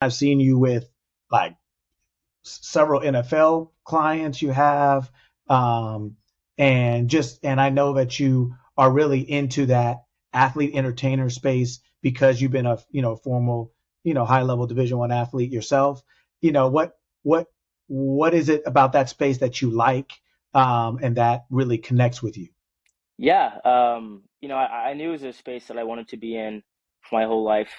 I've seen you with like several NFL clients you have, um, and I know that you are really into that athlete entertainer space because you've been a formal high level Division I athlete yourself. What what is it about that space that you like, and that really connects with you? Yeah, I knew it was a space that I wanted to be in for my whole life.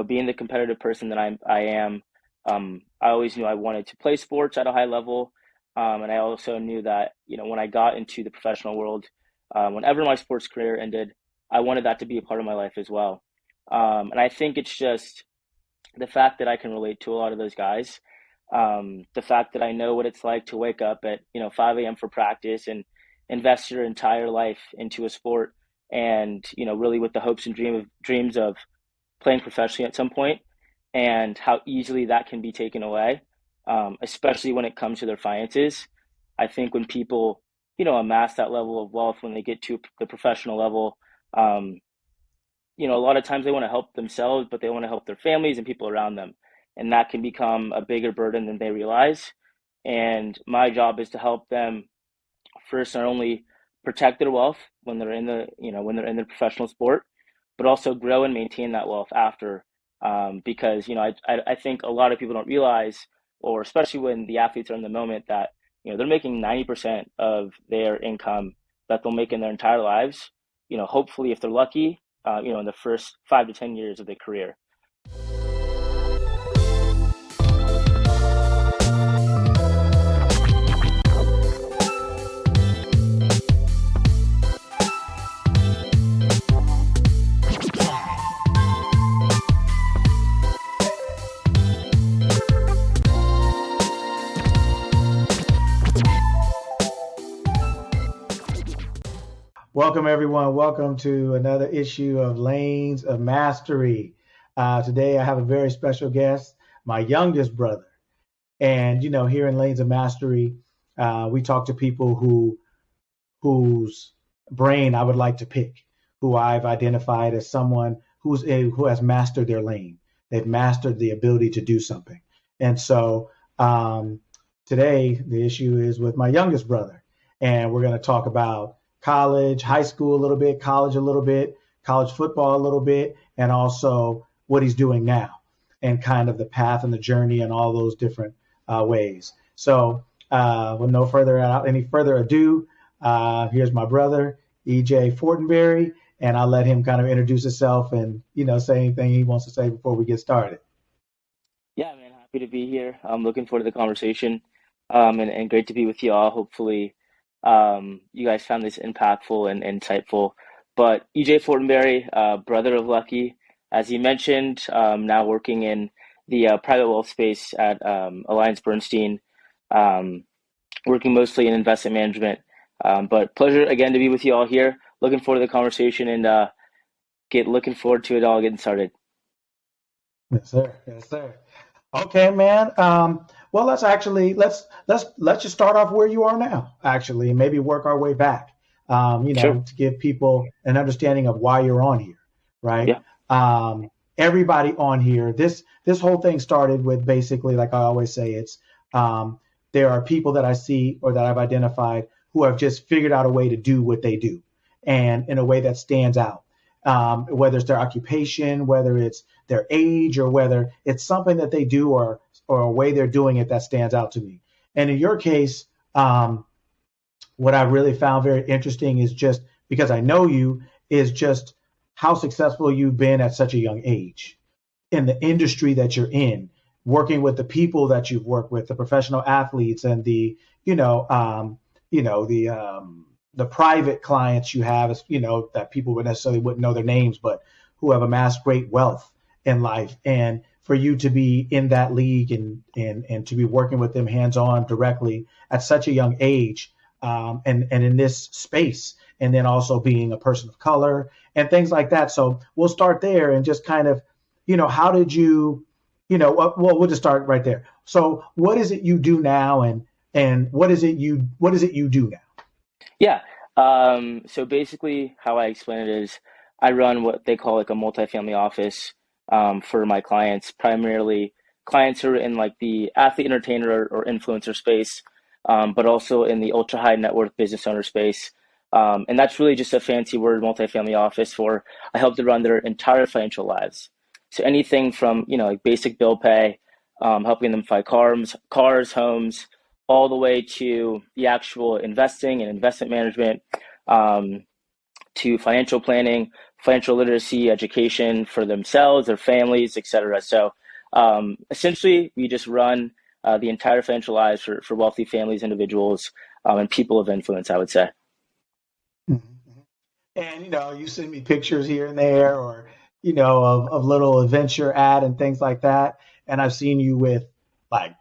Being the competitive person that I am, I always knew I wanted to play sports at a high level. And I also knew that, when I got into the professional world, whenever my sports career ended, I wanted that to be a part of my life as well. And I think it's just the fact that I can relate to a lot of those guys, the fact that I know what it's like to wake up at 5 a.m. for practice and invest your entire life into a sport, and really with the hopes and dreams of playing professionally at some point, and how easily that can be taken away, especially when it comes to their finances. I think when people amass that level of wealth when they get to the professional level, um, a lot of times they want to help themselves, but they want to help their families and people around them. And that can become a bigger burden than they realize. And my job is to help them first not only protect their wealth when they're in when they're in the professional sport, but also grow and maintain that wealth after. Because I think a lot of people don't realize, or especially when the athletes are in the moment, that they're making 90% of their income that they'll make in their entire lives. Hopefully, if they're lucky, in the first 5 to 10 years of their career. Welcome, everyone. Welcome to another issue of Lanes of Mastery. Today, I have a very special guest, my youngest brother. And, here in Lanes of Mastery, we talk to people whose brain I would like to pick, who I've identified as someone who has mastered their lane. They've mastered the ability to do something. And so today, the issue is with my youngest brother. And we're going to talk about college, high school a little bit, college a little bit, college football a little bit, and also what he's doing now and kind of the path and the journey and all those different ways. So, with no any further ado, here's my brother, EJ Fortenberry, and I'll let him kind of introduce himself and say anything he wants to say before we get started. Yeah, man, happy to be here. I'm looking forward to the conversation, and great to be with you all. Hopefully, you guys found this impactful and insightful. But EJ Fortenberry, brother of Lucky, as he mentioned, now working in the private wealth space at Alliance Bernstein, um, working mostly in investment management. But pleasure again to be with you all here. Looking forward to the conversation and get looking forward to it all getting started. Yes, sir. Yes, sir. Okay, man. Well, let's just start off where you are now, actually, and maybe work our way back. Sure. To give people an understanding of why you're on here, right? Yeah. Everybody on here. This whole thing started with basically, like I always say, it's there are people that I see or that I've identified who have just figured out a way to do what they do, and in a way that stands out. Whether it's their occupation, whether it's their age, or whether it's something that they do or a way they're doing it that stands out to me. And in your case, what I really found very interesting is just because I know you is just how successful you've been at such a young age in the industry that you're in, working with the people that you've worked with, the professional athletes and the private clients you have, that people would necessarily wouldn't know their names, but who have amassed great wealth in life. And for you to be in that league and to be working with them hands on directly at such a young age, and in this space, and then also being a person of color and things like that. So we'll start there and just kind of, how did you, well, we'll just start right there. So what is it you do now, and what is it you do now? Yeah. So basically, how I explain it is, I run what they call like a multifamily office. for my clients, primarily clients who are in like the athlete, entertainer, or influencer space, but also in the ultra high net worth business owner space. And that's really just a fancy word, multifamily office for I help to run their entire financial lives. So anything from like basic bill pay, helping them buy cars, homes, all the way to the actual investing and investment management, um, to financial planning, financial literacy, education for themselves, their families, etc. So essentially, we just run the entire financial lives for wealthy families, individuals, and people of influence, I would say. Mhm. And you send me pictures here and there, or of little events you're at and things like that. And I've seen you with like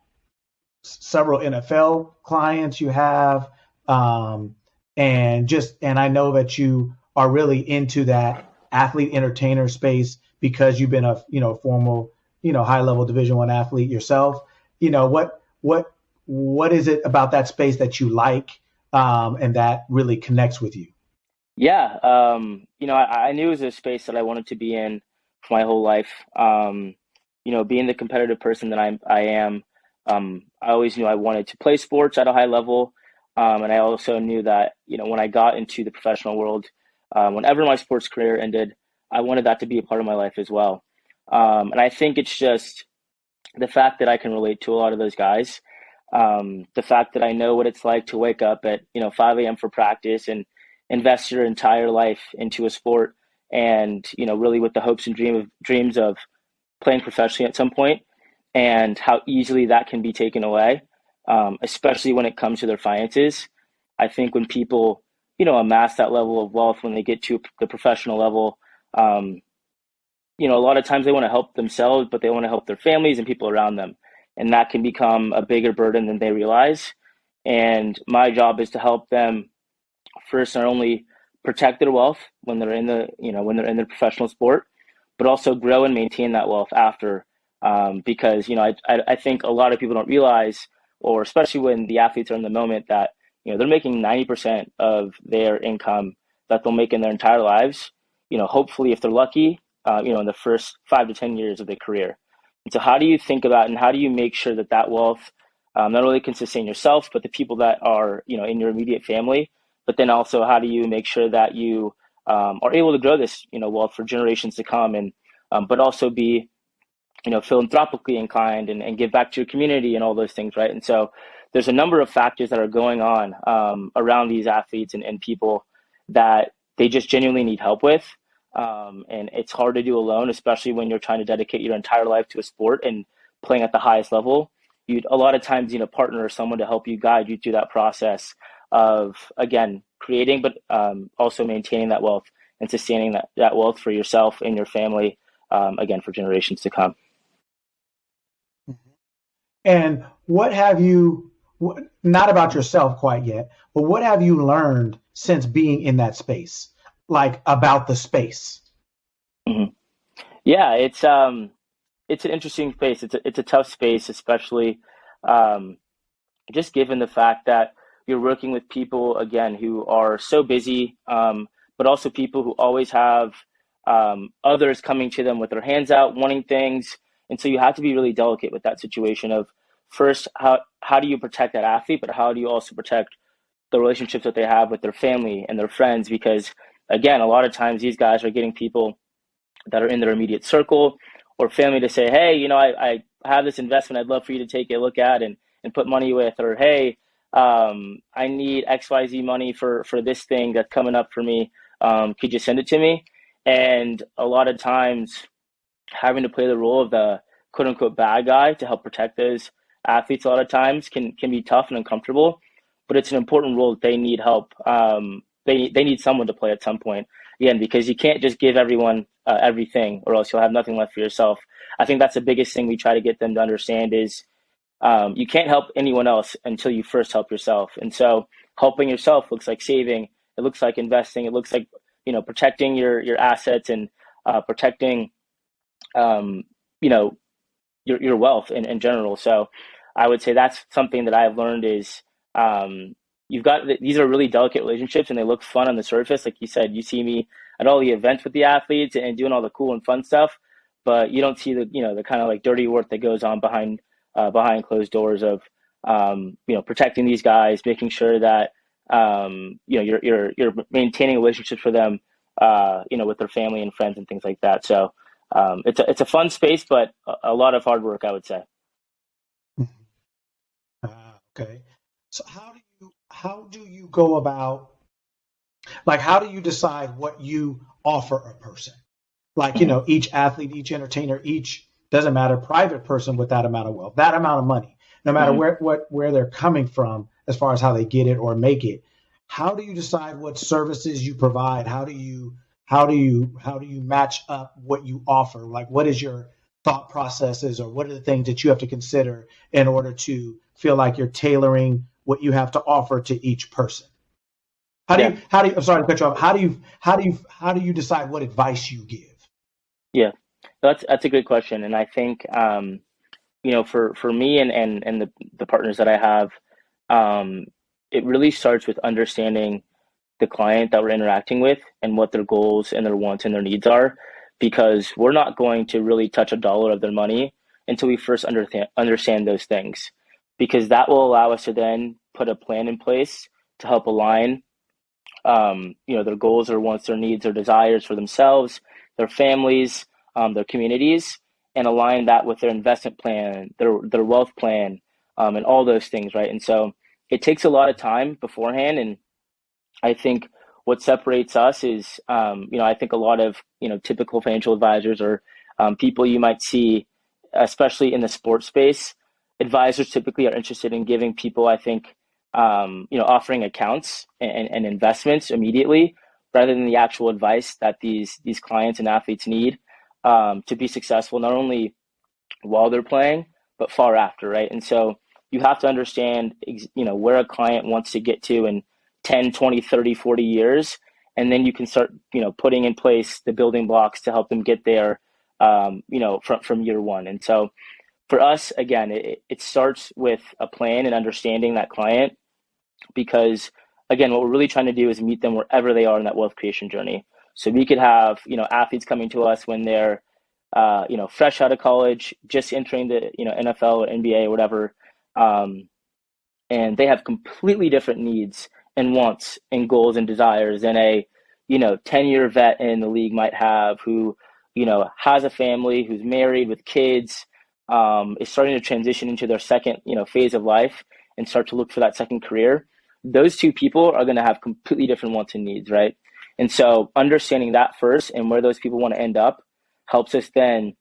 several NFL clients you have, um, and I know that you are really into that athlete entertainer space because you've been a formal high level Division I athlete yourself. What is it about that space that you like, and that really connects with you? Yeah, I knew it was a space that I wanted to be in for my whole life. Being the competitive person that I am, I always knew I wanted to play sports at a high level, and I also knew that when I got into the professional world, whenever my sports career ended, I wanted that to be a part of my life as well. And I think it's just the fact that I can relate to a lot of those guys, the fact that I know what it's like to wake up at 5 a.m. for practice and invest your entire life into a sport, and really with the hopes and dreams of playing professionally at some point, and how easily that can be taken away, especially when it comes to their finances. I think when people amass that level of wealth when they get to the professional level, um, a lot of times they want to help themselves, but they want to help their families and people around them. And that can become a bigger burden than they realize. And my job is to help them first not only protect their wealth when they're in when they're in their professional sport, but also grow and maintain that wealth after. Because I think a lot of people don't realize, or especially when the athletes are in the moment, that they're making 90% of their income that they'll make in their entire lives. Hopefully, if they're lucky, in the first 5 to 10 years of their career. And so, how do you think about and how do you make sure that that wealth not only can sustain yourself, but the people that are in your immediate family? But then also, how do you make sure that you are able to grow this wealth for generations to come, and but also be philanthropically inclined and give back to your community and all those things, right? And so there's a number of factors that are going on around these athletes and people that they just genuinely need help with. And it's hard to do alone, especially when you're trying to dedicate your entire life to a sport and playing at the highest level. You a lot of times need a partner or someone to help you guide you through that process of, again, creating, but also maintaining that wealth and sustaining that wealth for yourself and your family, again, for generations to come. And what have you, not about yourself quite yet, but what have you learned since being in that space, like about the space? Mhm. Yeah, it's an interesting space. It's a tough space, especially um, just given the fact that you're working with people again who are so busy, but also people who always have others coming to them with their hands out, wanting things, and so you have to be really delicate with that situation of first how do you protect that athlete, but how do you also protect the relationships that they have with their family and their friends? Because again, a lot of times these guys are getting people that are in their immediate circle or family to say, hey, I have this investment I'd love for you to take a look at and put money with, or hey, I need XYZ money for this thing that's coming up for me. Could you send it to me? And a lot of times having to play the role of the quote unquote bad guy to help protect those athletes a lot of times can be tough and uncomfortable, but it's an important role that they need help. They need someone to play at some point, again, because you can't just give everyone everything or else you'll have nothing left for yourself. I think that's the biggest thing we try to get them to understand is you can't help anyone else until you first help yourself. And so helping yourself looks like saving, it looks like investing, it looks like protecting your assets and protecting um, you know your wealth in general. So I would say that's something that I've learned is um, you've got these are really delicate relationships and they look fun on the surface. Like you said, you see me at all the events with the athletes and doing all the cool and fun stuff. but you don't see the kind of like dirty work that goes on behind closed doors of protecting these guys, making sure that you're maintaining relationships for them, with their family and friends and things like that. So it's a fun space, but a lot of hard work, I would say. Okay. So how do you go about, like, how do you decide what you offer a person? Like, Mhm. each athlete, each entertainer, each, doesn't matter, private person with that amount of wealth, that amount of money, no matter Mhm. where they're coming from as far as how they get it or make it. How do you decide what services you provide? How do you match up what you offer? Like, what is your thought processes, or what are the things that you have to consider in order to feel like you're tailoring what you have to offer to each person? Yeah. I'm sorry to cut you off. How do you decide what advice you give? Yeah. That's a good question, and I think for me and the partners that I have, um, it really starts with understanding the client that we're interacting with and what their goals and their wants and their needs are, because we're not going to really touch a dollar of their money until we first understand those things, because that will allow us to then put a plan in place to help align their goals or wants, their needs or desires for themselves, their families, their communities, and align that with their investment plan, their wealth plan, and all those things, right? And so it takes a lot of time beforehand, and I think what separates us is, I think a lot of, typical financial advisors or people you might see, especially in the sports space, advisors typically are interested in giving people, I think, offering accounts and investments immediately rather than the actual advice that these clients and athletes need to be successful, not only while they're playing, but far after, right? And so you have to understand, where a client wants to get to in 10, 20, 30, 40 years. And then you can start, putting in place the building blocks to help them get there, from year one. And so for us, again, it starts with a plan and understanding that client, because again, what we're really trying to do is meet them wherever they are in that wealth creation journey. So we could have, athletes coming to us when they're, fresh out of college, just entering the, NFL or NBA or whatever. Um, and they have completely different needs and wants and goals and desires than a 10-year vet in the league might have, who has a family, who's married with kids, is starting to transition into their second phase of life and start to look for that second career. Those two people are going to have completely different wants and needs, right? And so understanding that first and where those people want to end up helps us then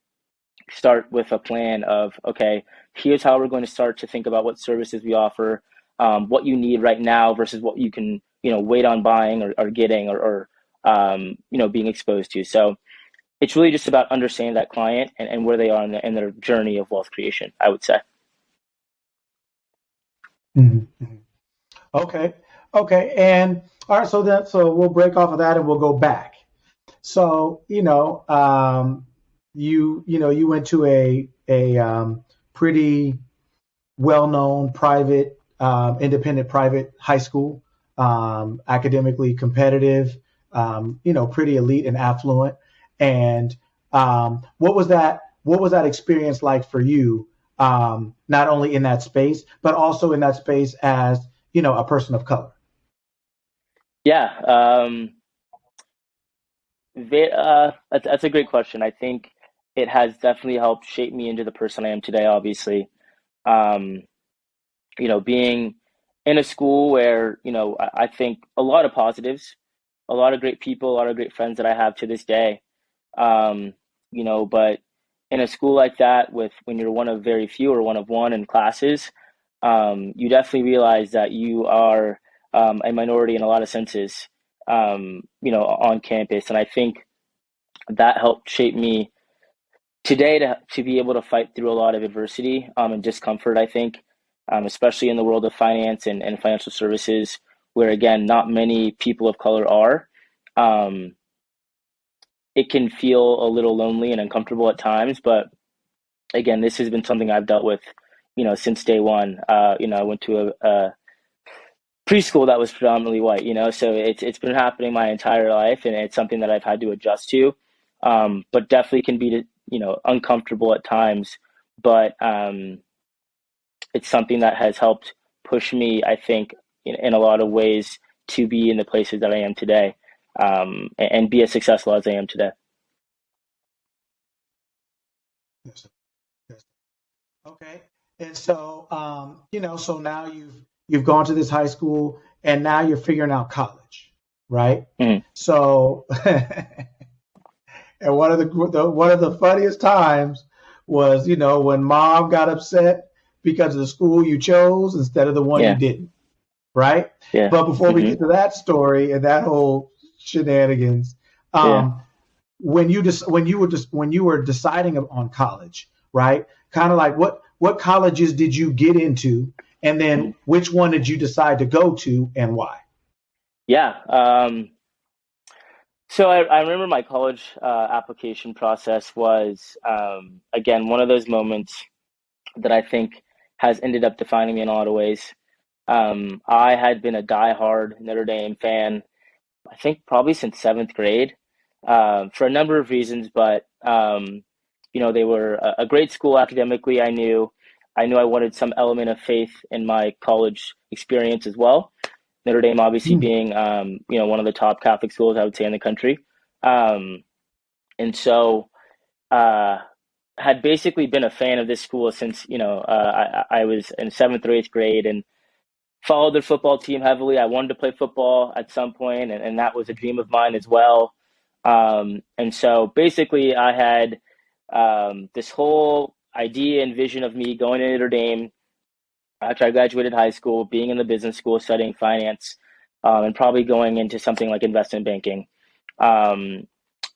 start with a plan of, okay, here's how we're going to start to think about what services we offer, what you need right now versus what you can wait on buying or getting or being exposed to. So it's really just about understanding that client and where they are in their journey of wealth creation, I would say. Mm-hmm. Okay. Okay. And all right. So we'll break off of that and we'll go back. So, you went to a pretty well-known private, independent private high school, academically competitive, pretty elite and affluent. And what was that experience like for you? Not only in that space, but also in that space as a person of color. Yeah, that's a great question. I think it has definitely helped shape me into the person I am today, obviously. Um, being in a school where, I think a lot of positives, a lot of great people, a lot of great friends that I have to this day. Um, but in a school like that, with when you're one of very few or one of one in classes, you definitely realize that you are a minority in a lot of senses, on campus. And I think that helped shape me today to be able to fight through a lot of adversity and discomfort, I think, especially in the world of finance and financial services, where again, not many people of color are. Um, it can feel a little lonely and uncomfortable at times, but again, this has been something I've dealt with, since day one. I went to a preschool that was predominantly white, so it's been happening my entire life, and it's something that I've had to adjust to. But definitely can be uncomfortable at times, but it's something that has helped push me, I think, in a lot of ways to be in the places that I am today, and be as successful as I am today. Yes, yes. Okay. And so, so now you've gone to this high school, and now you're figuring out college, right? Mhm. So, and one of the funniest times was, when mom got upset because of the school you chose instead of the one you Yeah, didn't, right? yeah, But before we hmm get to that story and that whole shenanigans, yeah. um, when you were deciding on college, right? Kind of like what colleges did you get into, and Mhm. then which one did you decide to go to and why? Yeah. So I remember my college application process was, again, one of those moments that I think has ended up defining me in a lot of ways. I had been a diehard Notre Dame fan, I think probably since seventh grade, for a number of reasons, but they were a great school academically. I knew I wanted some element of faith in my college experience as well. Notre Dame, obviously Hmm. being one of the top Catholic schools, I would say, in the country, um, and so uh, had basically been a fan of this school since I was in seventh or eighth grade, and followed their football team heavily. I wanted to play football at some point, and that was a dream of mine as well. And so basically, I had this whole idea and vision of me going to Notre Dame after I graduated high school, being in the business school, studying finance, and probably going into something like investment banking. Um,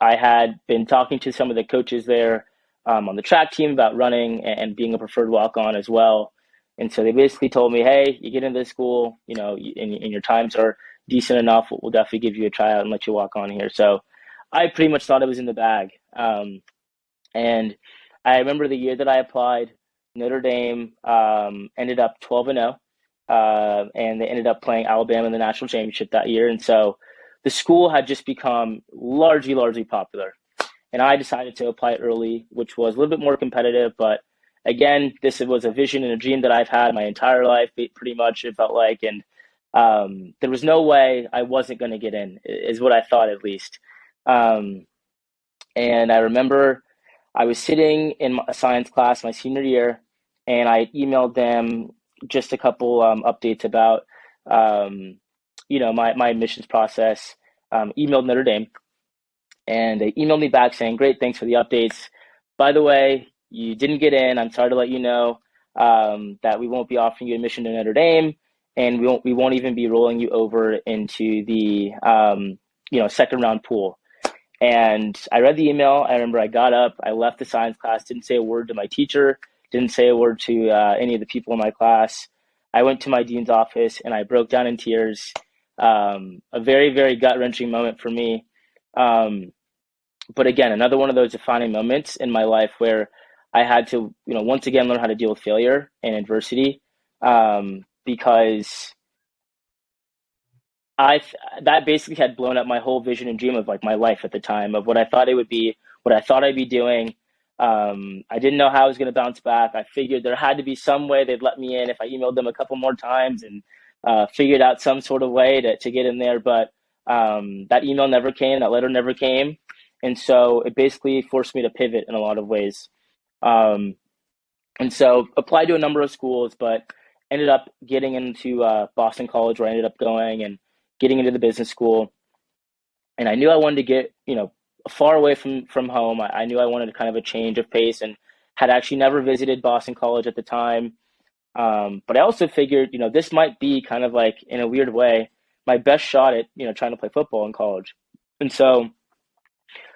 I had been talking to some of the coaches there on the track team about running and being a preferred walk on as well. And so they basically told me, hey, you get into this school, and your times are decent enough. We'll definitely give you a tryout and let you walk on here. So I pretty much thought it was in the bag. And I remember the year that I applied, Notre Dame ended up 12-0, and they ended up playing Alabama in the national championship that year. And so the school had just become largely popular. And I decided to apply early, which was a little bit more competitive. But again, this was a vision and a dream that I've had my entire life, pretty much, it felt like. And there was no way I wasn't going to get in, is what I thought at least. Um, and I remember I was sitting in a science class my senior year, and I emailed them just a couple updates about, my admissions process. Emailed Notre Dame, and they emailed me back saying, "Great, thanks for the updates. By the way, you didn't get in. I'm sorry to let you know that we won't be offering you admission to Notre Dame, and we won't even be rolling you over into the second round pool." And I read the email. I remember I got up, I left the science class, didn't say a word to my teacher, didn't say a word to any of the people in my class. I went to my dean's office and I broke down in tears. A very, very gut wrenching moment for me. Um, but again, another one of those defining moments in my life where I had to, once again learn how to deal with failure and adversity, because I that basically had blown up my whole vision and dream of like my life at the time of what I thought it would be, what I thought I'd be doing. I didn't know how I was going to bounce back. I figured there had to be some way they'd let me in if I emailed them a couple more times and figured out some sort of way to get in there. But that email never came, that letter never came. And so it basically forced me to pivot in a lot of ways. Um, and so applied to a number of schools, but ended up getting into Boston College, where I ended up going and getting into the business school. And I knew I wanted to get, far away from home. I knew I wanted kind of a change of pace, and had actually never visited Boston College at the time. But I also figured, this might be kind of like, in a weird way, my best shot at, trying to play football in college. And so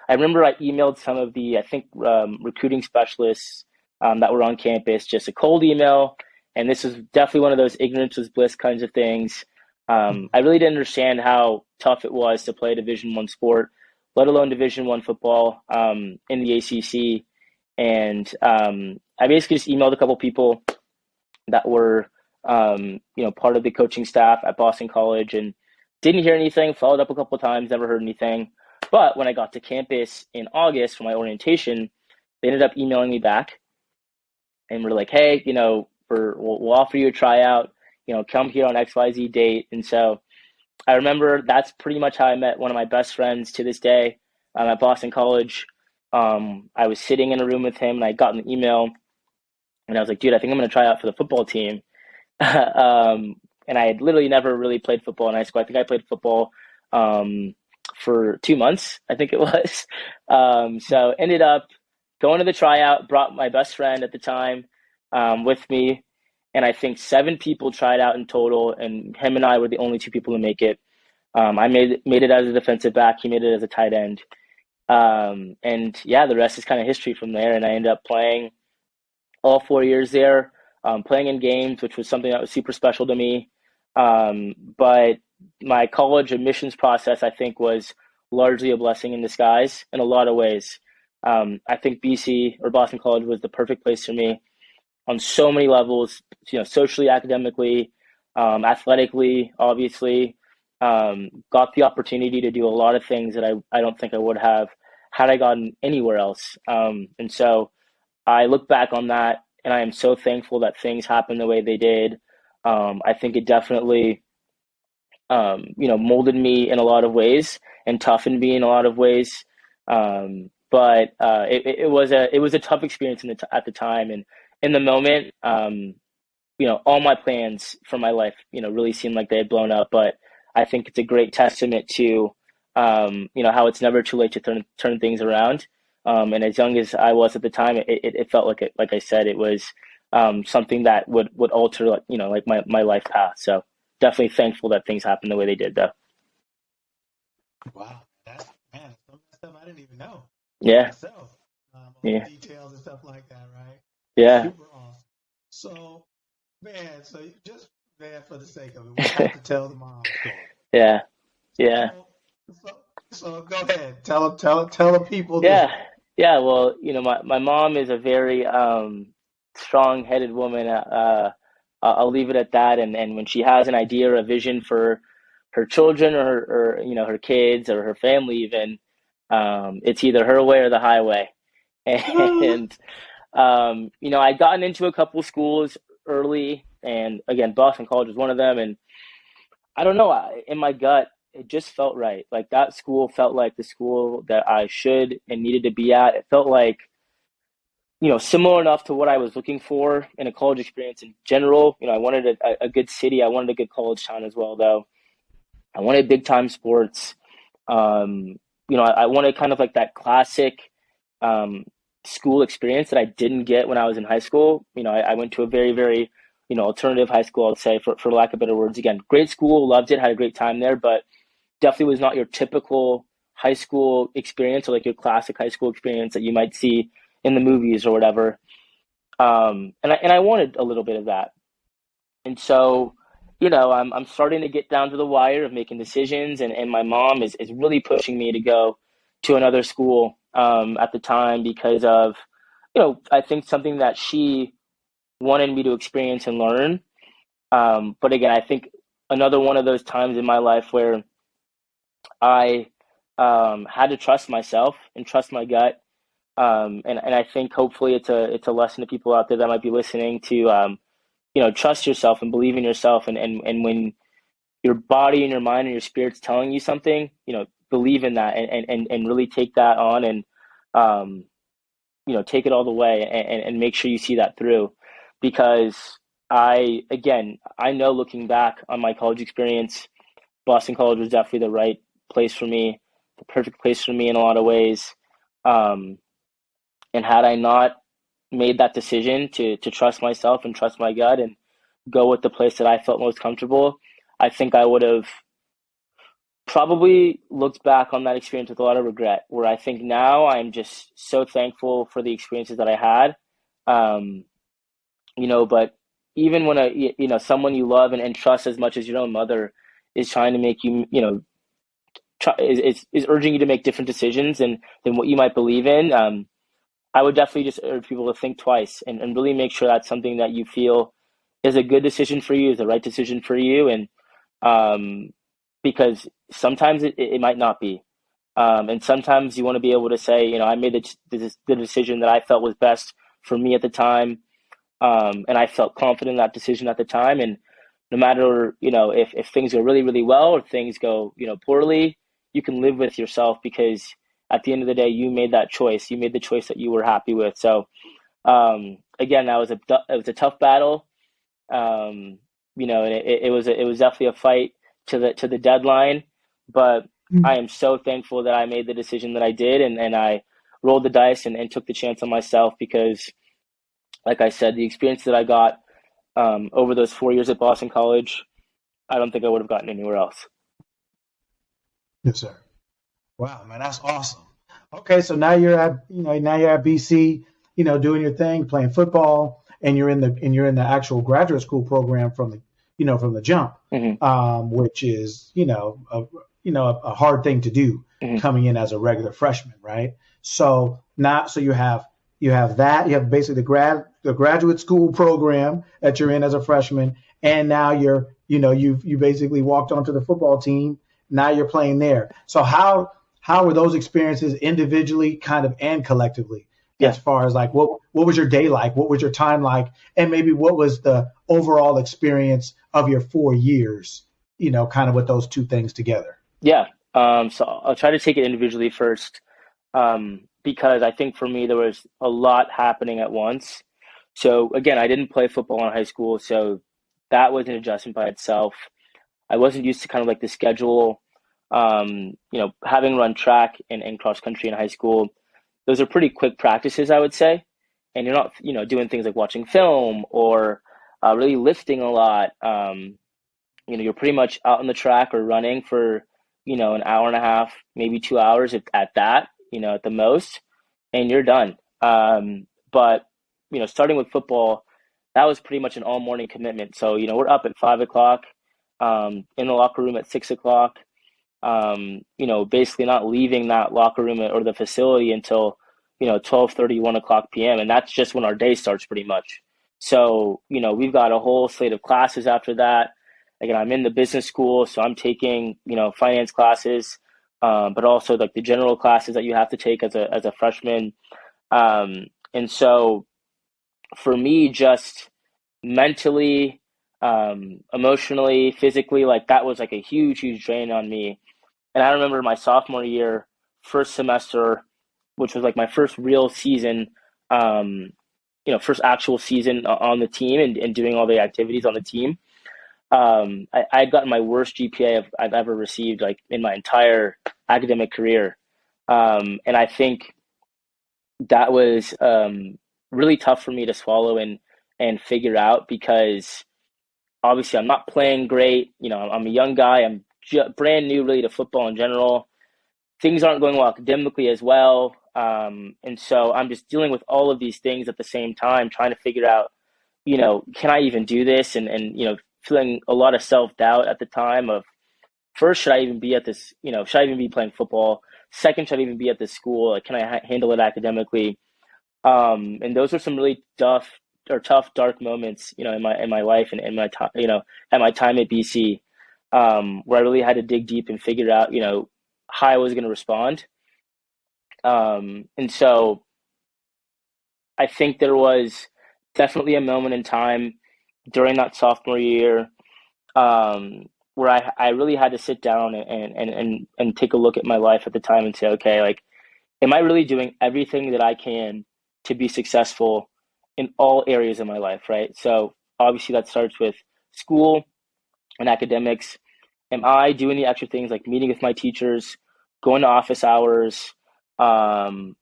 I remember I emailed some of the, I think, recruiting specialists that were on campus, just a cold email. And this was definitely one of those ignorance was bliss kinds of things. I really didn't understand how tough it was to play Division One sport, let alone Division One football in the ACC. And I basically just emailed a couple people that were, part of the coaching staff at Boston College, and didn't hear anything. Followed up a couple of times, never heard anything. But when I got to campus in August for my orientation, They ended up emailing me back and were like, hey, we'll offer you a tryout, come here on XYZ date. And so I remember that's pretty much how I met one of my best friends to this day at Boston College. I was sitting in a room with him and I got an email and I was like, dude, I think I'm going to try out for the football team. And I had literally never really played football in high school. I think I played football um, for 2 months, I think it was. So ended up going to the tryout, brought my best friend at the time with me. And I think 7 people tried out in total, and him and I were the only 2 people to make it. I made it as a defensive back. He made it as a tight end. And yeah, the rest is kind of history from there. And I ended up playing all 4 years there, playing in games, which was something that was super special to me. But my college admissions process, I think, was largely a blessing in disguise in a lot of ways. I think BC or Boston College was the perfect place for me on so many levels, socially, academically, athletically, obviously. Got the opportunity to do a lot of things that I don't think I would have had I gotten anywhere else. And so I look back on that and I am so thankful that things happened the way they did. I think it definitely, molded me in a lot of ways and toughened me in a lot of ways. But it was a tough experience at the time and in the moment. All my plans for my life, really seemed like they had blown up. But I think it's a great testament to, how it's never too late to turn things around. And as young as I was at the time, it felt like like I said, it was something that would alter like my life path. So definitely thankful that things happened the way they did, though. Wow, that's man, some of that stuff I didn't even know Yeah, myself. All the yeah, details and stuff like that, right? That's yeah, super awesome. So, man, so you just man, for the sake of it, we have to tell the mom story. yeah, yeah. So, so, so go ahead, tell the people this Yeah, one. yeah. Well, my mom is a very strong-headed woman. I'll leave it at that. And when she has an idea or a vision for her children or her kids or her family, even, it's either her way or the highway. And I'd gotten into a couple schools early, and again, Boston College was one of them. And I don't know, in my gut, it just felt right. Like that school felt like the school that I should and needed to be at. It felt like, similar enough to what I was looking for in a college experience in general. I wanted a good city. I wanted a good college town as well, though. I wanted big time sports. I wanted kind of like that classic um, school experience that I didn't get when I was in high school. I went to a very, very, alternative high school, I'd say, for lack of better words. Again, great school, loved it, had a great time there, but definitely was not your typical high school experience or like your classic high school experience that you might see in the movies or whatever. And I wanted a little bit of that. And so, I'm starting to get down to the wire of making decisions, and my mom is really pushing me to go to another school at the time because of, I think something that she wanted me to experience and learn. But again, I think another one of those times in my life where I had to trust myself and trust my gut. And I think hopefully it's a lesson to people out there that might be listening to, trust yourself and believe in yourself. And when your body and your mind and your spirit's telling you something, believe in that and really take that on and, um, take it all the way and make sure you see that through. Because again, I know looking back on my college experience, Boston College was definitely the right place for me, the perfect place for me in a lot of ways. Um, and had I not made that decision to trust myself and trust my gut and go with the place that I felt most comfortable, I think I would have probably looked back on that experience with a lot of regret. Where I think now I'm just so thankful for the experiences that I had. Um, but even when someone you love and trust as much as your own mother is trying to make you, is urging you to make different decisions than what you might believe in. I would definitely just urge people to think twice and really make sure that's something that you feel is a good decision for you, is the right decision for you. And um, because sometimes it might not be. And sometimes you want to be able to say, I made the decision that I felt was best for me at the time. And I felt confident in that decision at the time. And no matter, if things go really, really well or things go, poorly, you can live with yourself because at the end of the day, you made that choice. You made the choice that you were happy with. So, again, it was a tough battle. Um, and it was definitely a fight to the deadline, but I am so thankful that I made the decision that I did, and I rolled the dice and took the chance on myself because, like I said, the experience that I got over those 4 years at Boston College, I don't think I would have gotten anywhere else. Yes, sir. Wow, man, that's awesome. Okay, so now you're at BC, doing your thing, playing football, and you're in the actual graduate school program from the jump, Hmm. which is a hard thing to do Hmm. coming in as a regular freshman, right? So you have that you have basically the graduate school program that you're in as a freshman, and now you basically walked onto the football team. Now you're playing there. So how were those experiences individually kind of and collectively, Yeah. as far as like what was your day like, what was your time like, and maybe what was the overall experience of your 4 years, kind of with those two things together. Yeah. So I'll try to take it individually first, because I think for me there was a lot happening at once. So again, I didn't play football in high school, so that was an adjustment by itself. I wasn't used to kind of like the schedule. Having run track and cross country in high school, those are pretty quick practices, I would say. And you're not, doing things like watching film or really lifting a lot. You're pretty much out on the track or running for, an hour and a half, maybe 2 hours at that, at the most, and you're done. But, starting with football, that was pretty much an all morning commitment. So, we're up at 5 o'clock, in the locker room at 6 o'clock, basically not leaving that locker room or the facility until, 12:30, 1 o'clock p.m. And that's just when our day starts pretty much. So, we've got a whole slate of classes after that. Again, I'm in the business school, so I'm taking, finance classes, but also like the general classes that you have to take as a freshman. And so for me, just mentally, emotionally, physically, like that was like a huge, huge drain on me. And I remember my sophomore year, first semester, which was like my first real season, first actual season on the team and doing all the activities on the team. I had gotten my worst GPA I've ever received, like in my entire academic career. And I think that was really tough for me to swallow and figure out because obviously I'm not playing great. I'm a young guy. I'm brand new really to football in general. Things aren't going well academically as well. And so I'm just dealing with all of these things at the same time, trying to figure out, can I even do this? And feeling a lot of self-doubt at the time of first, should I even be at this, should I even be playing football? Second, should I even be at this school? Like, can I handle it academically? And those were some really tough, dark moments, in my life and in my time, at my time at BC, where I really had to dig deep and figure out, how I was going to respond. And so I think there was definitely a moment in time during that sophomore year, where I really had to sit down and take a look at my life at the time and say, okay, like, am I really doing everything that I can to be successful in all areas of my life, right? So obviously that starts with school and academics. Am I doing the extra things like meeting with my teachers, going to office hours, um,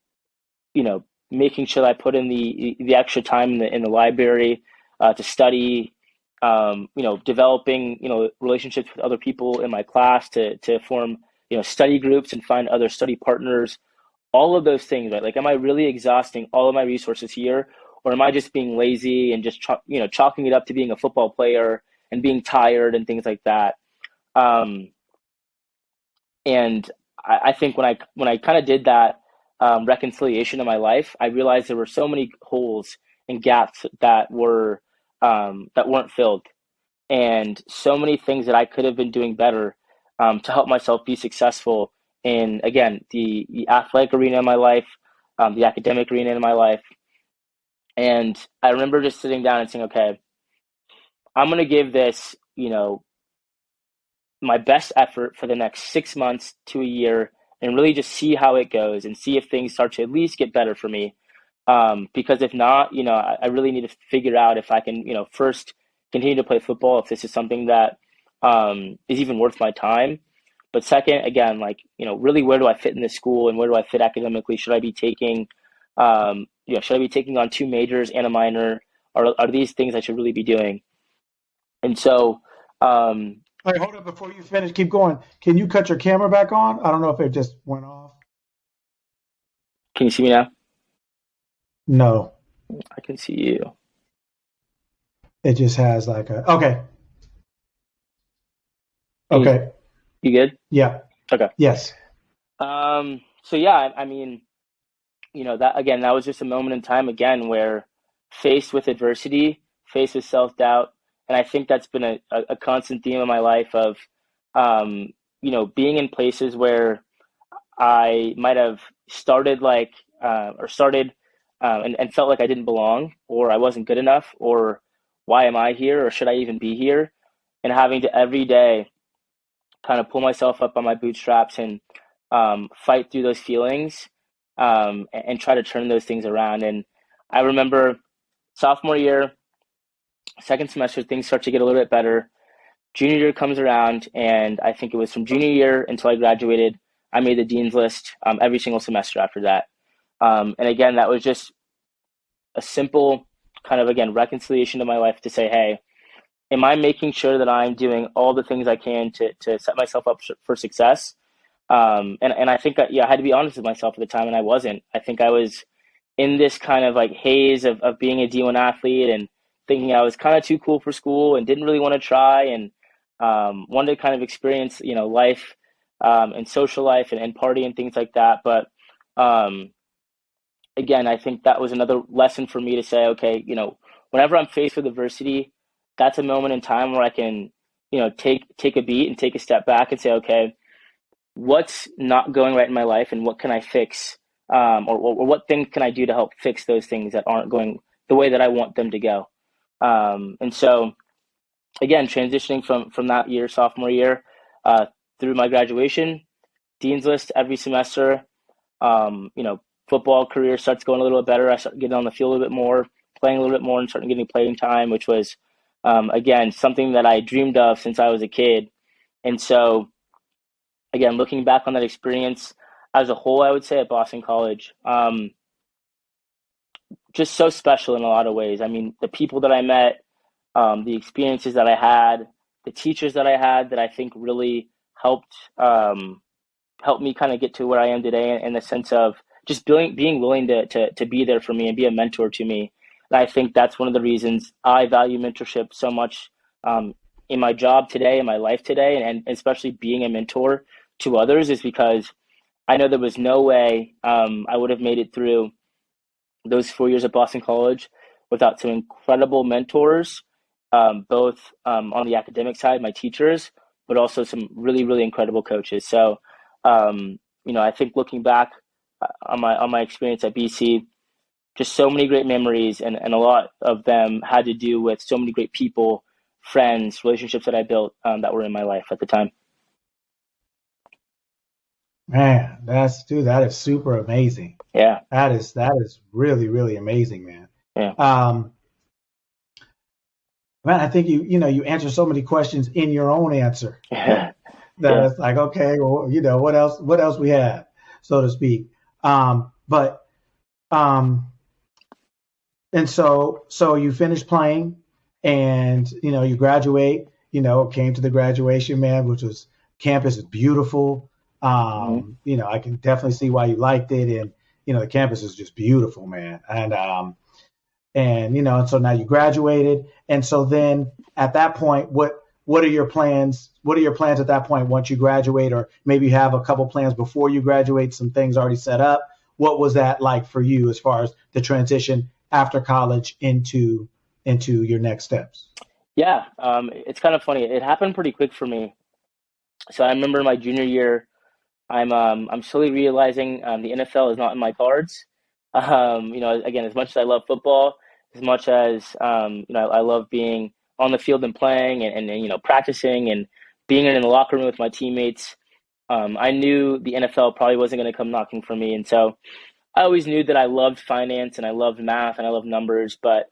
you know, making sure that I put in the extra time in the library to study, developing relationships with other people in my class to form study groups and find other study partners, all of those things, right? Like, am I really exhausting all of my resources here, or am I just being lazy and just chalking it up to being a football player and being tired and things like that? Um, and I think when I kind of did that reconciliation in my life, I realized there were so many holes and gaps that weren't filled, and so many things that I could have been doing better to help myself be successful in again the athletic arena in my life, the academic arena in my life, and I remember just sitting down and saying, okay, I'm gonna give this, my best effort for the next 6 months to a year, and really just see how it goes and see if things start to at least get better for me. Because if not, I really need to figure out if I can, first continue to play football, if this is something that is even worth my time. But second, again, like, really where do I fit in this school and where do I fit academically? Should I be taking, should I be taking on two majors and a minor? Are these things I should really be doing? And so, um, All right, hold up before you finish. Keep going. Can you cut your camera back on? I don't know if it just went off. can you see me now? No, I can see you. it just has like a. Okay, Can you, okay, you good? yeah, Okay. yes. So yeah, I mean, that again, that was just a moment in time again where faced with adversity, faced with self-doubt, and I think that's been a constant theme of my life of, um, being in places where I might have started like, or started, and felt like I didn't belong, or I wasn't good enough, or why am I here, or should I even be here? And having to every day kind of pull myself up on my bootstraps and fight through those feelings, and try to turn those things around. And I remember sophomore year, second semester, things start to get a little bit better. Junior year comes around, and I think it was from junior year until I graduated, I made the dean's list every single semester after that. And again, that was just a simple kind of, again, reconciliation to my life to say, hey, am I making sure that I'm doing all the things I can to set myself up for success? And I think I had to be honest with myself at the time, and I wasn't. I think I was in this kind of like haze of being a D1 athlete and thinking I was kind of too cool for school and didn't really want to try and wanted to kind of experience, life, and social life and party and things like that. But um, again, I think that was another lesson for me to say, okay, whenever I'm faced with adversity, that's a moment in time where I can, take a beat and take a step back and say, okay, what's not going right in my life and what can I fix, or what things can I do to help fix those things that aren't going the way that I want them to go. And so again, transitioning from that year, sophomore year, uh, through my graduation, dean's list every semester. um, you know, Football career starts going a little bit better. I start getting on the field a little bit more, playing a little bit more, and starting getting playing time, which was, again, something that I dreamed of since I was a kid. And so, again, looking back on that experience as a whole, I would say at Boston College, just so special in a lot of ways. I mean, the people that I met, the experiences that I had, the teachers that I had that I think really helped. Helped me kind of get to where I am today in the sense of just being willing to be there for me and be a mentor to me. And I think that's one of the reasons I value mentorship so much, in my job today, in my life today, and especially being a mentor to others is because I know there was no way I would have made it through those 4 years at Boston College without some incredible mentors, both on the academic side, my teachers, but also some really, really incredible coaches. So, I think looking back on my experience at BC, just so many great memories, and a lot of them had to do with so many great people, friends, relationships that I built, that were in my life at the time. Man, that is super amazing. Yeah, That is really, really amazing, man. yeah, Um, man, I think you answer so many questions in your own answer that yeah, it's like, okay, well, what else we have, so to speak. But um, and so you finish playing, and you graduate. Came to the graduation, man, which was campus is beautiful. hmm I can definitely see why you liked it, and the campus is just beautiful, man. And so now you graduated, and so then at that point, what are your plans? What are your plans at that point once you graduate, or maybe you have a couple plans before you graduate, some things already set up? What was that like for you as far as the transition after college into your next steps? yeah. It's kind of funny. It happened pretty quick for me. So I remember my junior year. I'm slowly realizing the NFL is not in my cards. Again, as much as I love football, as much as I love being on the field and playing and practicing and being in the locker room with my teammates. I knew the NFL probably wasn't going to come knocking for me, and so I always knew that I loved finance and I loved math and I loved numbers, but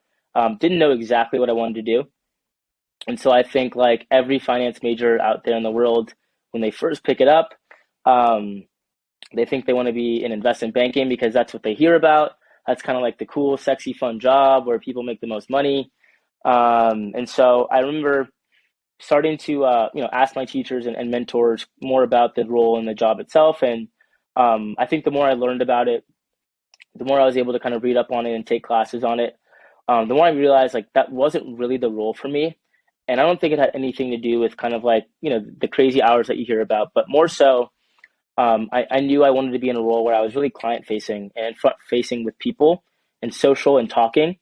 didn't know exactly what I wanted to do. And so I think like every finance major out there in the world, when they first pick it up, um, they think they want to be in investment banking because that's what they hear about. That's kind of like the cool, sexy, fun job where people make the most money. And so I remember starting to ask my teachers and mentors more about the role and the job itself. And I think the more I learned about it, the more I was able to kind of read up on it and take classes on it, the more I realized like that wasn't really the role for me. And I don't think it had anything to do with kind of like, the crazy hours that you hear about, but more so, I knew I wanted to be in a role where I was really client facing and front facing with people and social and talking.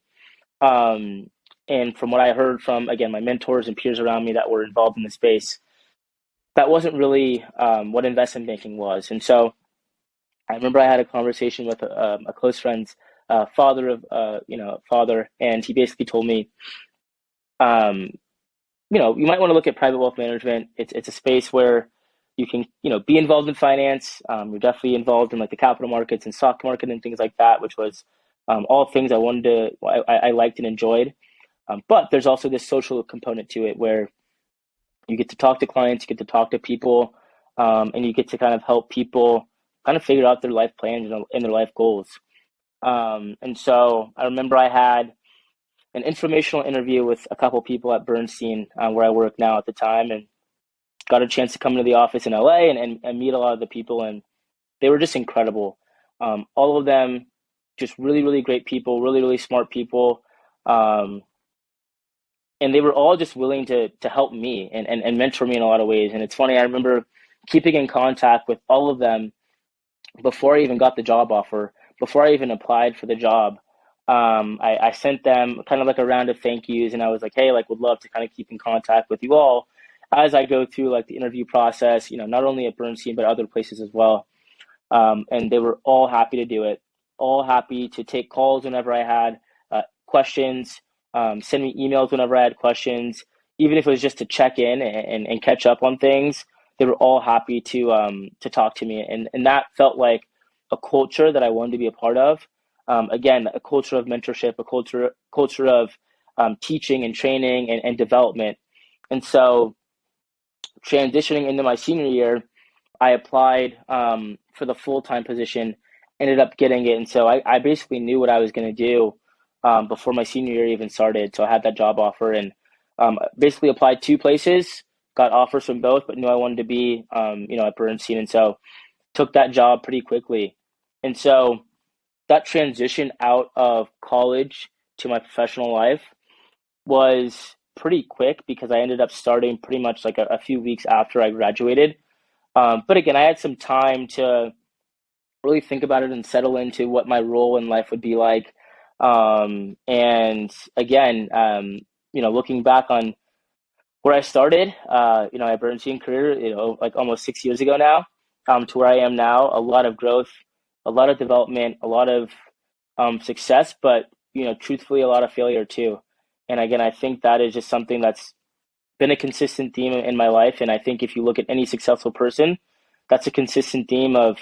Um, and from what I heard from, again, my mentors and peers around me that were involved in the space, that wasn't really what investment banking was. And so I remember I had a conversation with a close friend's father, and he basically told me, um, you might want to look at private wealth management. It's a space where you can, be involved in finance. You're definitely involved in like the capital markets and stock market and things like that, which was all things I wanted I liked and enjoyed. But there's also this social component to it where you get to talk to clients, you get to talk to people, and you get to kind of help people kind of figure out their life plans and their life goals. And so I remember I had an informational interview with a couple people at Bernstein, where I work now at the time, and got a chance to come into the office in LA and meet a lot of the people, and they were just incredible. All of them, just really, really great people, really, really smart people. Um, and they were all just willing to help me and mentor me in a lot of ways. And it's funny, I remember keeping in contact with all of them before I even got the job offer, before I even applied for the job. I sent them kind of like a round of thank yous, and I was like, hey, like, would love to kind of keep in contact with you all as I go through like the interview process, not only at Bernstein, but other places as well. And they were all happy to do it, all happy to take calls whenever I had questions, send me emails whenever I had questions, even if it was just to check in and catch up on things. They were all happy to talk to me, and that felt like a culture that I wanted to be a part of. Again, a culture of mentorship, a culture of teaching and training and development. And so, transitioning into my senior year, I applied for the full time position, ended up getting it, and so I basically knew what I was going to do before my senior year even started. So I had that job offer and basically applied two places, got offers from both, but knew I wanted to be at Bernstein, and so took that job pretty quickly. And so that transition out of college to my professional life was pretty quick because I ended up starting pretty much like a few weeks after I graduated. But again, I had some time to really think about it and settle into what my role in life would be like. And again, looking back on where I started, at Bernstein career, like almost 6 years ago now, to where I am now, a lot of growth, a lot of development, a lot of success, but truthfully, a lot of failure too. And again, I think that is just something that's been a consistent theme in my life. And I think if you look at any successful person, that's a consistent theme of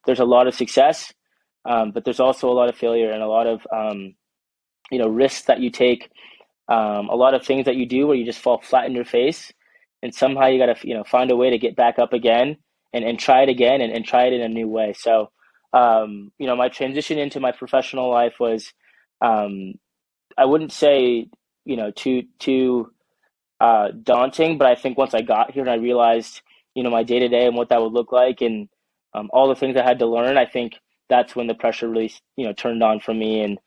there's a lot of success, but there's also a lot of failure and a lot of risks that you take, a lot of things that you do where you just fall flat in your face, and somehow you got to find a way to get back up again and try it again and try it in a new way. So my transition into my professional life was I wouldn't say too daunting, but I think once I got here and I realized, my day to day and what that would look like and all the things I had to learn, I think that's when the pressure really, turned on for me. And,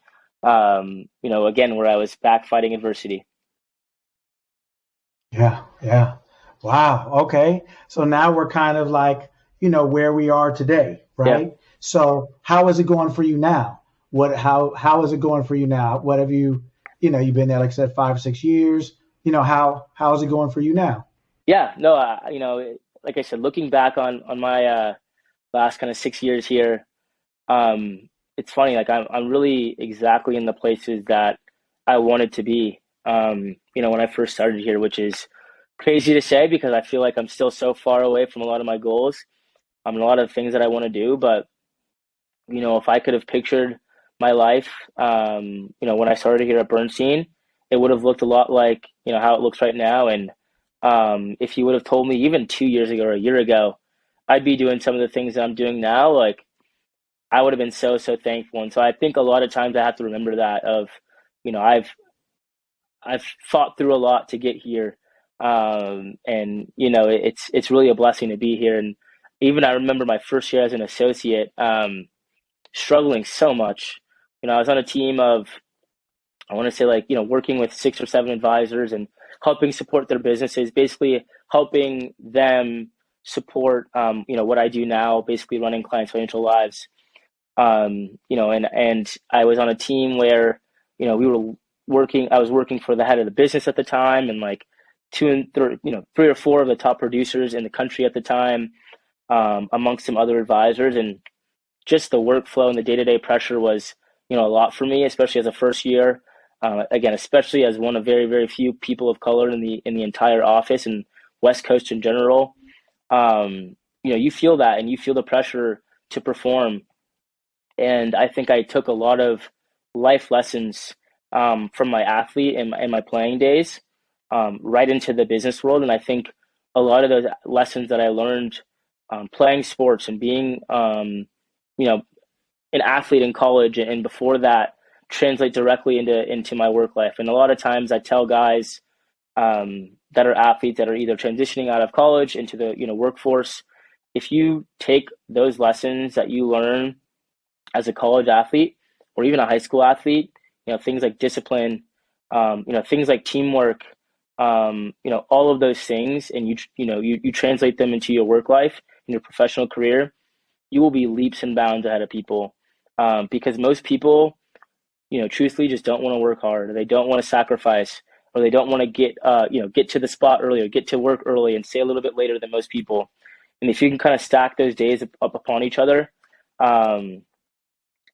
again, where I was back fighting adversity. Yeah, yeah. Wow. Okay. So now we're kind of like, where we are today, Yeah. right? So how is it going for you now? How is it going for you now? What have you've been there, like I said, 5 or 6 years. How is it going for you now? Yeah. No, like I said, looking back on my last kind of 6 years here, it's funny, like I'm really exactly in the places that I wanted to be. When I first started here, which is crazy to say because I feel like I'm still so far away from a lot of my goals, and a lot of things that I want to do. But if I could have pictured my life, when I started here at Bernstein, it would have looked a lot like, how it looks right now. And if you would have told me even 2 years ago or a year ago, I'd be doing some of the things that I'm doing now, like I would have been so, so thankful. And so I think a lot of times I have to remember that of, I've fought through a lot to get here. And it's really a blessing to be here. And even I remember my first year as an associate, struggling so much. I was on a team of, I want to say, like, working with 6 or 7 advisors and helping support their businesses, basically helping them support, what I do now, basically running clients' financial lives. And I was on a team where, we were working, I was working for the head of the business at the time, and like two and three, 3 or 4 of the top producers in the country at the time, amongst some other advisors. And just the workflow and the day-to-day pressure was, a lot for me, especially as a first year. Again, especially as one of very, very few people of color in the entire office and West Coast in general. You feel that, and you feel the pressure to perform. And I think I took a lot of life lessons, from my athlete and my playing days, right into the business world. And I think a lot of those lessons that I learned, playing sports and being, you know, an athlete in college and before that, translate directly into my work life. And a lot of times I tell guys, that are athletes that are either transitioning out of college into the workforce, if you take those lessons that you learn as a college athlete or even a high school athlete, things like discipline, things like teamwork, all of those things, and you translate them into your work life and your professional career, you will be leaps and bounds ahead of people, because most people, truthfully, just don't want to work hard, or they don't want to sacrifice, or they don't want to get to the spot early, or get to work early and stay a little bit later than most people. And if you can kind of stack those days up upon each other, um,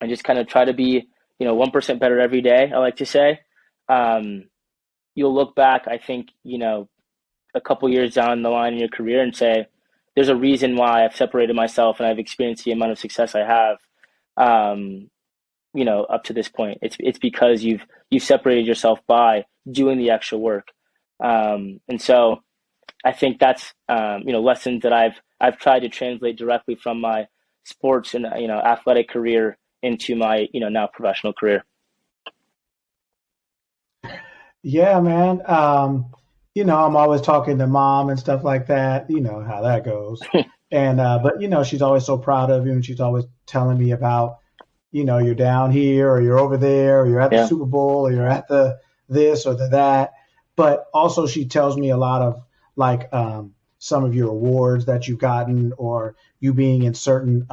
and just kind of try to be, 1% better every day, I like to say, um, you'll look back, I think, a couple years down the line in your career and say, there's a reason why I've separated myself and I've experienced the amount of success I have, um, up to this point. It's because you've separated yourself by doing the extra work. And so I think that's, lessons that I've tried to translate directly from my sports and athletic career into my now professional career. Yeah, man. I'm always talking to mom and stuff like that. You know how that goes. And but she's always so proud of you, and she's always telling me about, you're down here or you're over there or you're at the Yeah, Super Bowl or you're at the this or the that. But also she tells me a lot of like some of your awards that you've gotten or you being in certain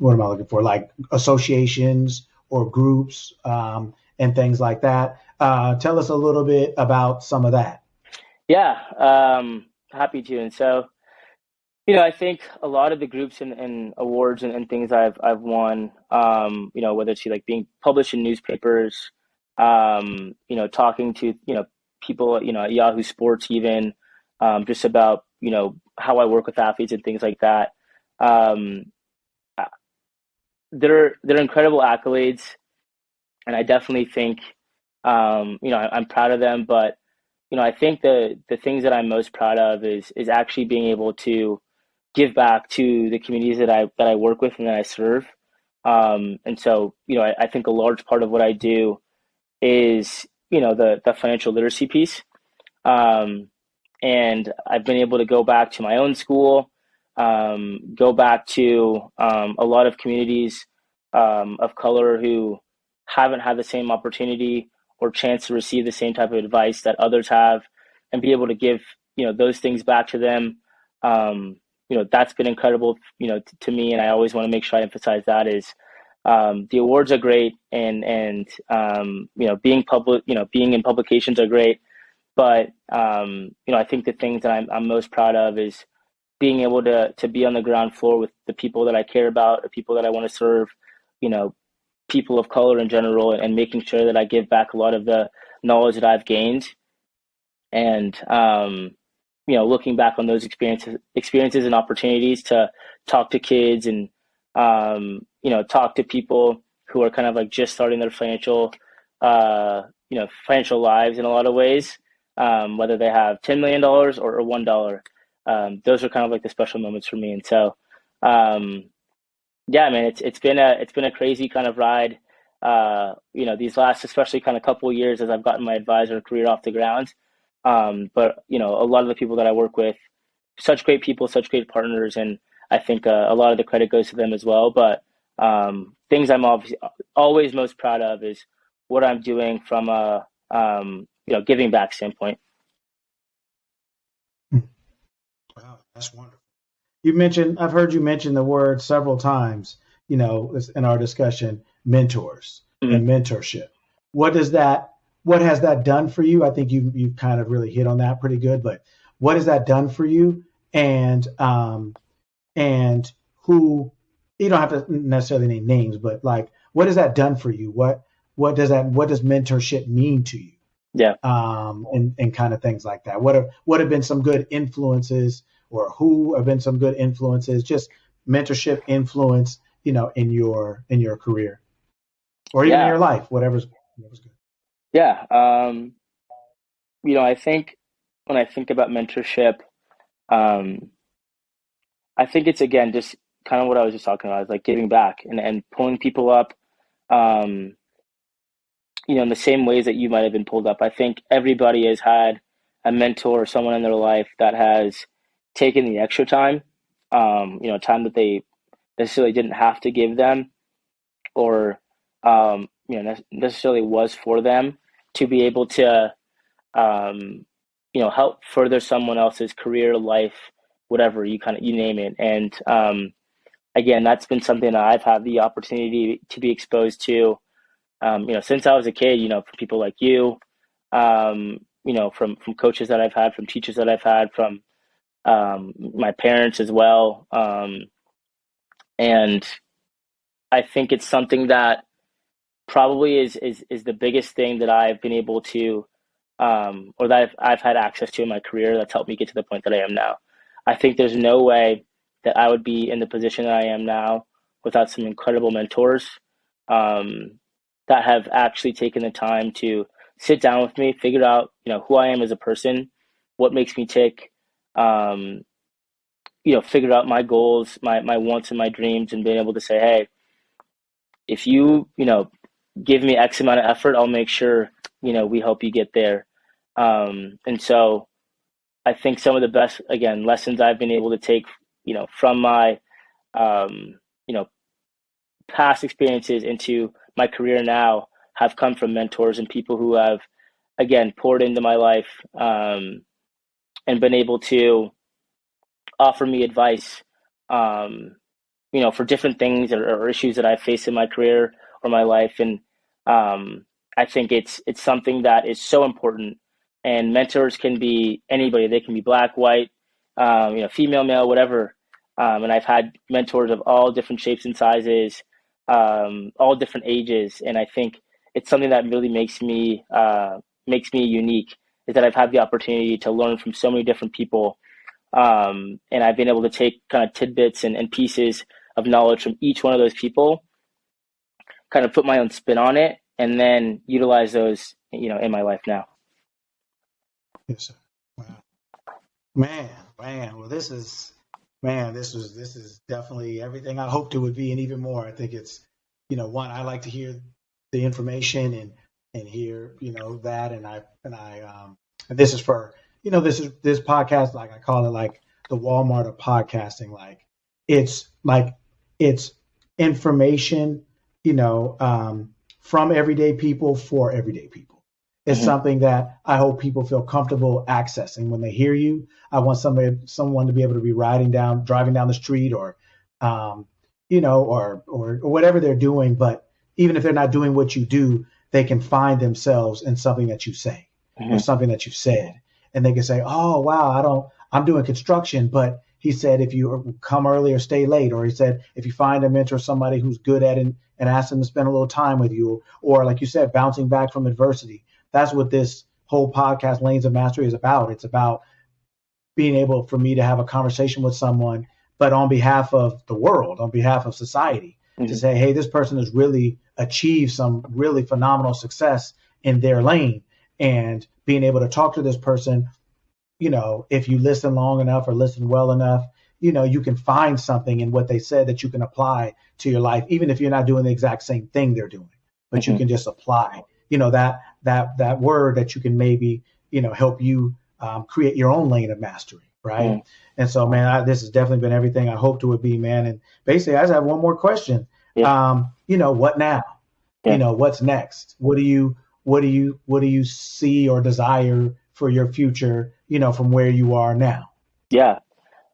what am I looking for? Like associations or groups, and things like that. Tell us a little bit about some of that. yeah, happy to. And so, I think a lot of the groups and awards and things I've won, whether it's like being published in newspapers, talking to people, at Yahoo Sports even, just about how I work with athletes and things like that. Um, they're incredible accolades, and I definitely think, I'm proud of them. But I think the things that I'm most proud of is actually being able to give back to the communities that I work with and that I serve. And so, I think a large part of what I do is the financial literacy piece. Um, and I've been able to go back to my own school, go back to, a lot of communities, of color who haven't had the same opportunity or chance to receive the same type of advice that others have, and be able to give those things back to them. That's been incredible, to me, and I always want to make sure I emphasize that is, the awards are great, and being in publications are great, but I think the things that I'm most proud of is being able to be on the ground floor with the people that I care about, the people that I want to serve, you know, people of color in general, and making sure that I give back a lot of the knowledge that I've gained. And you know, looking back on those experiences and opportunities to talk to kids and you know, talk to people who are kind of like just starting their you know, financial lives in a lot of ways, whether they have $10 million or $1. Those are kind of like the special moments for me. And so, um, yeah, man, it's been a crazy kind of ride. You know, these last, especially kind of couple of years as I've gotten my advisor career off the ground. But you know, a lot of the people that I work with, such great people, such great partners, and I think a lot of the credit goes to them as well. But things I'm obviously always most proud of is what I'm doing from a you know, giving back standpoint. Wow, that's wonderful. You mentioned, I've heard you mention the word several times, you know, in our discussion, mentors Mm. and mentorship. What does that, what has that done for you? I think you kind of really hit on that pretty good, but what has that done for you? And who, you don't have to necessarily name names, but like, what has that done for you? What does mentorship mean to you? Yeah. And kind of things like that. What have been some good influences, or who have been some good influences, just mentorship influence, you know, in your career or even in Yeah. your life, whatever's good. Yeah. You know, I think when I think about mentorship, um, I think it's again just kind of what I was just talking about, is like giving back and pulling people up, um, you know, in the same ways that you might have been pulled up. I think everybody has had a mentor or someone in their life that has taken the extra time, you know, time that they necessarily didn't have to give them, or you know, necessarily was for them to be able to you know, help further someone else's career, life, whatever you kind of, you name it. And again, that's been something that I've had the opportunity to be exposed to, you know, since I was a kid. You know, from people like you know, from coaches that I've had, from teachers that I've had, from my parents as well. And I think it's something that probably is the biggest thing that I've been able to, or that I've had access to in my career, that's helped me get to the point that I am now. I think there's no way that I would be in the position that I am now without some incredible mentors, um, that have actually taken the time to sit down with me, figure out, you know, who I am as a person, what makes me tick, um, you know, figure out my goals, my wants and my dreams, and being able to say, hey, if you know, give me X amount of effort, I'll make sure, you know, we help you get there. And so I think some of the best, again, lessons I've been able to take, you know, from my, you know, past experiences into my career now have come from mentors and people who have, again, poured into my life, and been able to offer me advice, um, you know, for different things, or issues that I face in my career or my life. And I think it's something that is so important. And mentors can be anybody; they can be black, white, you know, female, male, whatever. And I've had mentors of all different shapes and sizes, all different ages. And I think it's something that really makes me unique. Is that I've had the opportunity to learn from so many different people, and I've been able to take kind of tidbits and pieces of knowledge from each one of those people, kind of put my own spin on it, and then utilize those, you know, in my life now. Yes, sir. Wow. Man, man. Well, this is definitely everything I hoped it would be, and even more. I think it's, you know, one, I like to hear the information and hear, you know, that, and this is for, you know, this podcast, like I call it, like the Walmart of podcasting. Like it's information, you know, from everyday people for everyday people. It's Mm-hmm. something that I hope people feel comfortable accessing when they hear you. I want someone to be able to be driving down the street, or, um, you know, or whatever they're doing. But even if they're not doing what you do, they can find themselves in something that you say or Mm-hmm. something that you've said, and they can say, "Oh, wow, I'm doing construction, but he said, if you come early or stay late, or he said, if you find a mentor, somebody who's good at it, and ask them to spend a little time with you, or like you said, bouncing back from adversity. That's what this whole podcast, Lanes of Mastery, is about. It's about being able for me to have a conversation with someone, but on behalf of the world, on behalf of society, to Mm-hmm. say, hey, this person has really achieved some really phenomenal success in their lane. And being able to talk to this person, if you listen long enough or listen well enough, you can find something in what they said that you can apply to your life, even if you're not doing the exact same thing they're doing, but you Mm-hmm. can just apply, that word that you can maybe, help you create your own lane of mastery. Right. Mm-hmm. And so, man, this has definitely been everything I hoped it would be, man. And basically, I just have one more question. Yeah. What now? Yeah. What's next? What do you see or desire for your future, from where you are now? Yeah.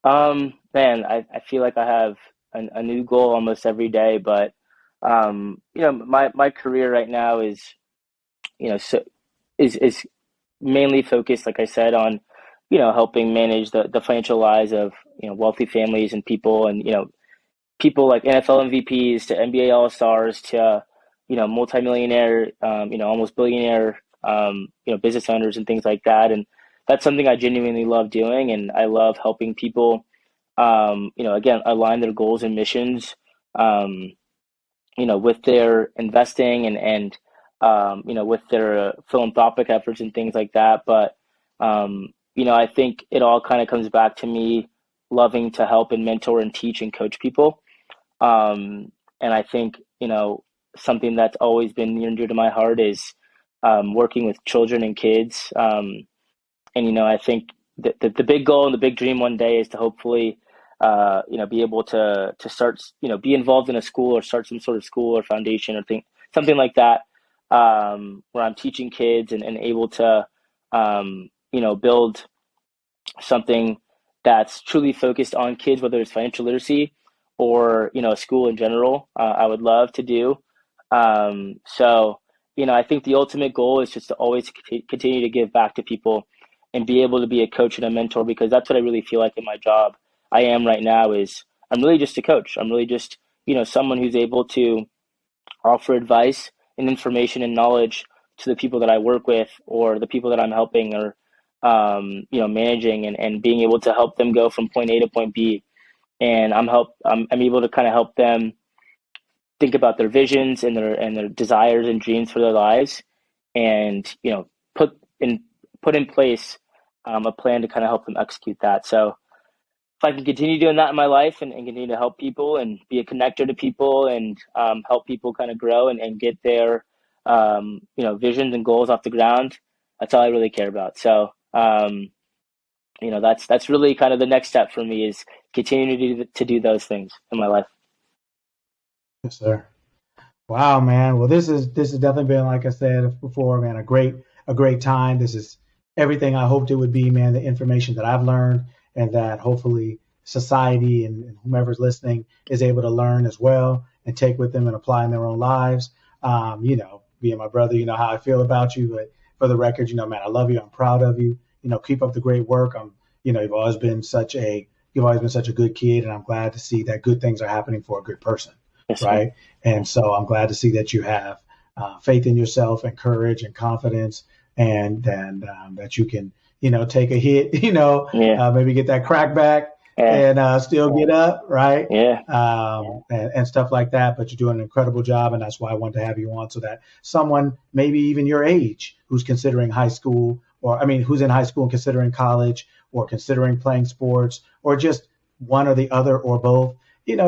Man, I feel like I have a new goal almost every day, but my career right now is, so is mainly focused, like I said, on, helping manage the financial lives of, wealthy families and people, and, people like NFL MVPs to NBA All Stars to, multimillionaire, almost billionaire, business owners and things like that. And that's something I genuinely love doing. And I love helping people, again, align their goals and missions, um, with their investing and with their philanthropic efforts and things like that. But, I think it all kind of comes back to me loving to help and mentor and teach and coach people. Um, and I think, something that's always been near and dear to my heart is working with children and kids. And, I think the big goal and the big dream one day is to hopefully, be able to start, be involved in a school or start some sort of school or foundation or something like that, where I'm teaching kids and able to, build something that's truly focused on kids, whether it's financial literacy or, a school in general. I would love to do. So, I think the ultimate goal is just to always continue to give back to people and be able to be a coach and a mentor, because that's what I really feel like in my job I am right now. Is I'm really just a coach. I'm really just, someone who's able to offer advice and information and knowledge to the people that I work with or the people that I'm helping or, managing, and being able to help them go from point A to point B. And I'm able to kind of help them think about their visions and their desires and dreams for their lives, and, put in put in place a plan to kind of help them execute that. So if I can continue doing that in my life and continue to help people and be a connector to people and, help people kind of grow and get their, visions and goals off the ground, that's all I really care about. So, that's really kind of the next step for me is continuing to do those things in my life. Yes, sir. Wow, man. Well, this has definitely been, like I said before, man, a great time. This is everything I hoped it would be, man. The information that I've learned, and that hopefully society and whomever's listening is able to learn as well and take with them and apply in their own lives. Being my brother, you know how I feel about you. But for the record, man, I love you. I'm proud of you. Keep up the great work. You've always been such a good kid, and I'm glad to see that good things are happening for a good person, Yes, sir. right? And so I'm glad to see that you have faith in yourself and courage and confidence, and that you can, take a hit, Yeah. maybe get that crack back Yeah. and still get up, right? Yeah. And stuff like that. But you're doing an incredible job, and that's why I wanted to have you on, so that someone, maybe even your age, who's considering high school, or I mean, who's in high school and considering college, or considering playing sports, or just one or the other or both,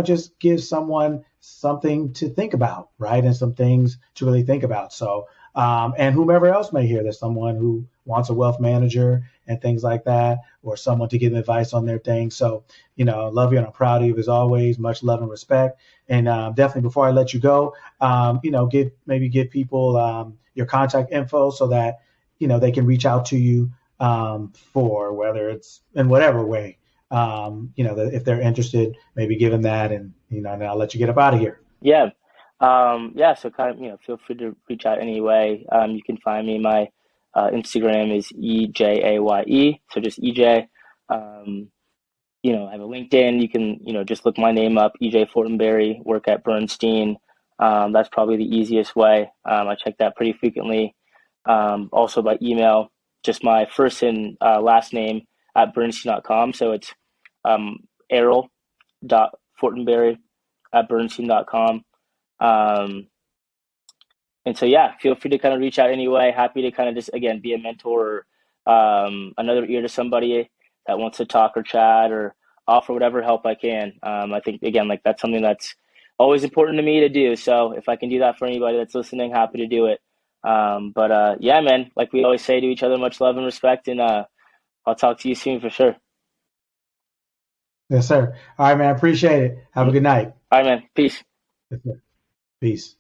just give someone something to think about, right? And some things to really think about. So, and whomever else may hear this, someone who wants a wealth manager and things like that, or someone to give them advice on their things. So, I love you and I'm proud of you as always. Much love and respect. And definitely, before I let you go, give people your contact info, so that they can reach out to you for whether it's in whatever way, if they're interested, maybe give them that, and then I'll let you get up out of here. Yeah. Yeah. So kind of, feel free to reach out anyway. You can find me. My Instagram is EJAYE. So just EJ. Um, I have a LinkedIn. You can, just look my name up, EJ Fortenberry, work at Bernstein. That's probably the easiest way. I check that pretty frequently. Also by email, just my first and last name at Bernstein.com. So it's Errol.Fortenberry at Bernstein.com. Um, and so, yeah, feel free to kind of reach out anyway. Happy to kind of just, again, be a mentor or another ear to somebody that wants to talk or chat or offer whatever help I can. I think, again, like that's something that's always important to me to do. So if I can do that for anybody that's listening, happy to do it. But yeah, man, like we always say to each other, much love and respect. And I'll talk to you soon for sure. Yes, sir. All right, man. Appreciate it. Have a Mhm. good night. All right, man. Peace. Yes, sir. Peace.